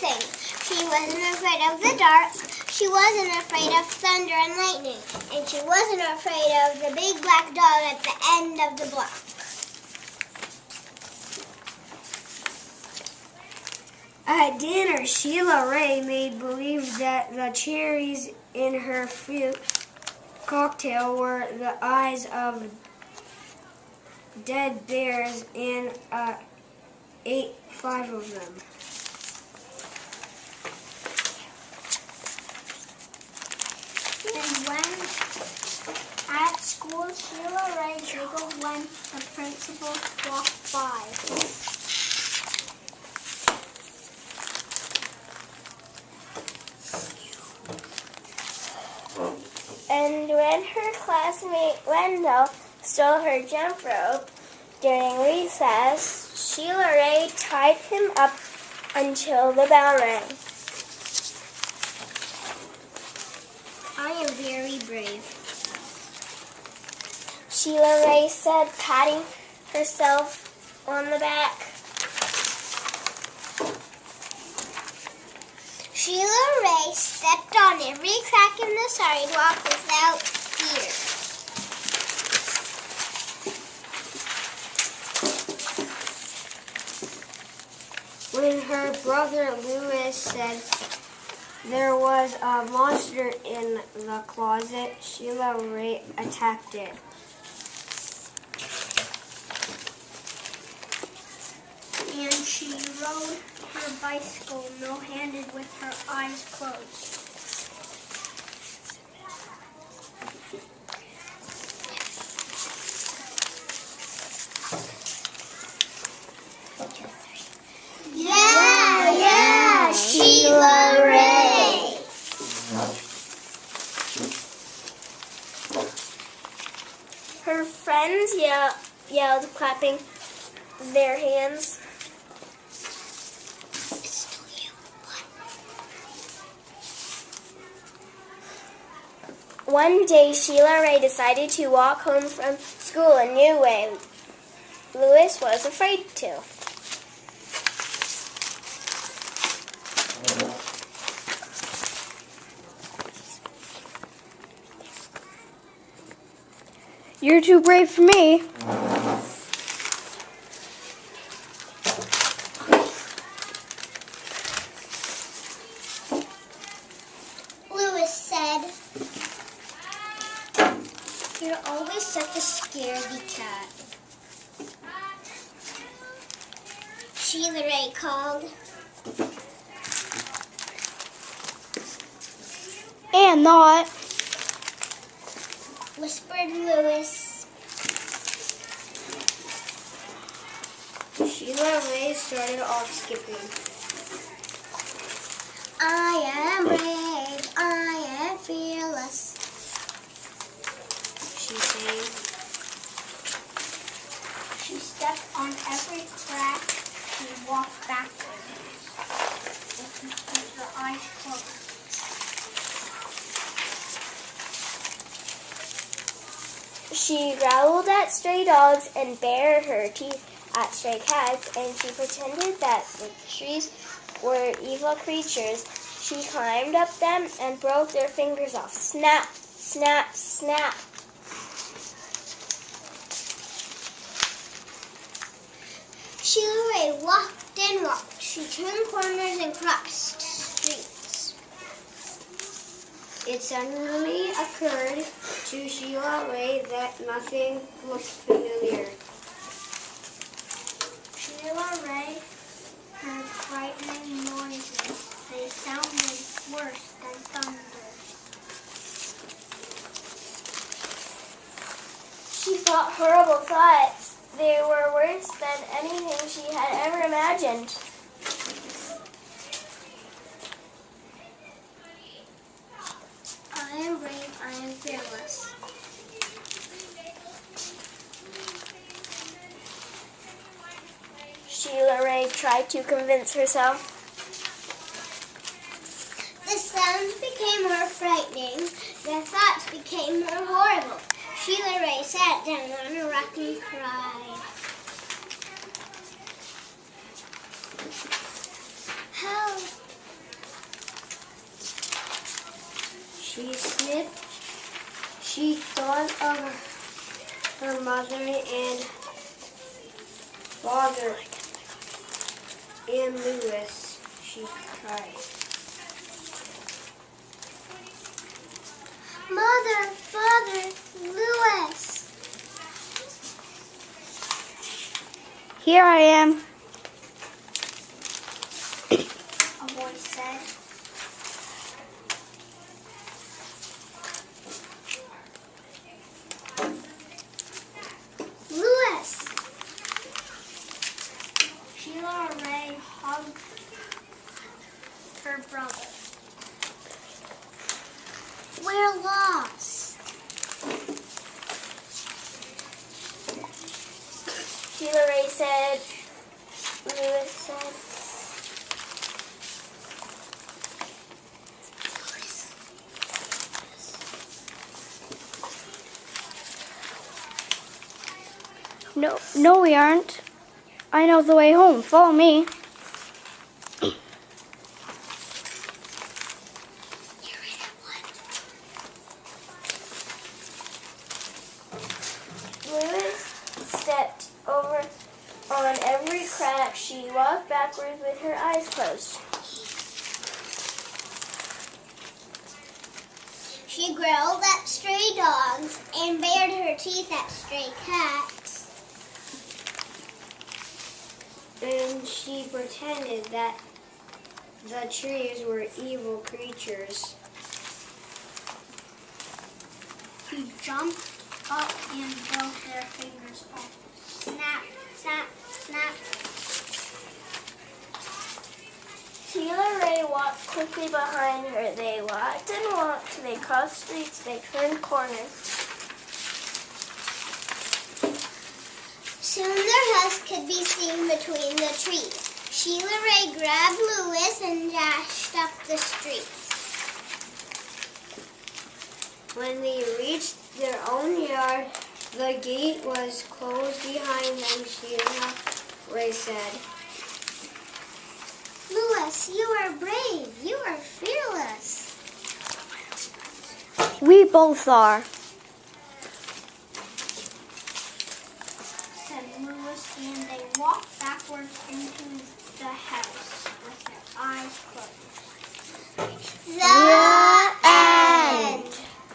anything. She wasn't afraid of the dark. She wasn't afraid of thunder and lightning. And she wasn't afraid of the big black dog at the end of the block. At dinner, Sheila Ray made believe that the cherries in her fruit cocktail were the eyes of dead bears and ate 5 of them. And when at school, Sheila Ray giggled when the principal walked by. And when her classmate Wendell stole her jump rope during recess, Sheila Ray tied him up until the bell rang. I am very brave, Sheila Ray said, patting herself on the back. Sheila Ray stepped on every crack in the sidewalk without fear. When her brother Louis said there was a monster in the closet, Sheila Ray attacked it. And she rode her bicycle no-handed with her eyes closed. Yeah, Sheila Ray. Her friends yelled, clapping their hands. One day, Sheila Ray decided to walk home from school a new way. Louis was afraid to. You're too brave for me. Louis said, "You're always such a scaredy cat." Sheila Ray called. And not. Whispered Louis. Sheila Ray started off skipping. I am brave, I am fearless, She sang. She stepped on every crack. She walked backwards with her eyes closed. She growled at stray dogs and bared her teeth at stray cats, and she pretended that the trees were evil creatures. She climbed up them and broke their fingers off. Snap, snap, snap. Sheila Ray walked and walked. She turned corners and crossed streets. It suddenly occurred to Sheila Ray that nothing looked familiar. Sheila Ray heard frightening noises. They sounded worse than thunder. She thought horrible thoughts. They were worse than anything she had ever imagined. I am brave, I am fearless. Sheila Ray tried to convince herself. The sounds became more frightening. The thoughts became more horrible. Sheila Ray sat down on a rock and cried. She thought of her mother and father and Louis. She cried. Mother, Father, Louis. Here I am. A voice said. Louis. Sheila Ray hugged her brother. We're lost. Sheila Ray said. Louis said. No, we aren't. I know the way home. Follow me. Louis stepped over on every crack. She walked backwards with her eyes closed. She growled at stray dogs and bared her teeth at stray cats. And she pretended that the trees were evil creatures. She jumped up and broke their fingers off. Snap, snap, snap. Sheila Ray walked quickly behind her. They walked and walked. They crossed streets. They turned corners. Soon their house could be seen between the trees. Sheila Ray grabbed Louis and dashed up the street. When they reached their own yard, the gate was closed behind them. Sheila Ray said, Louis, you are brave. You are fearless. We both are. Said Louis, and they walked backwards into the house with their eyes closed. The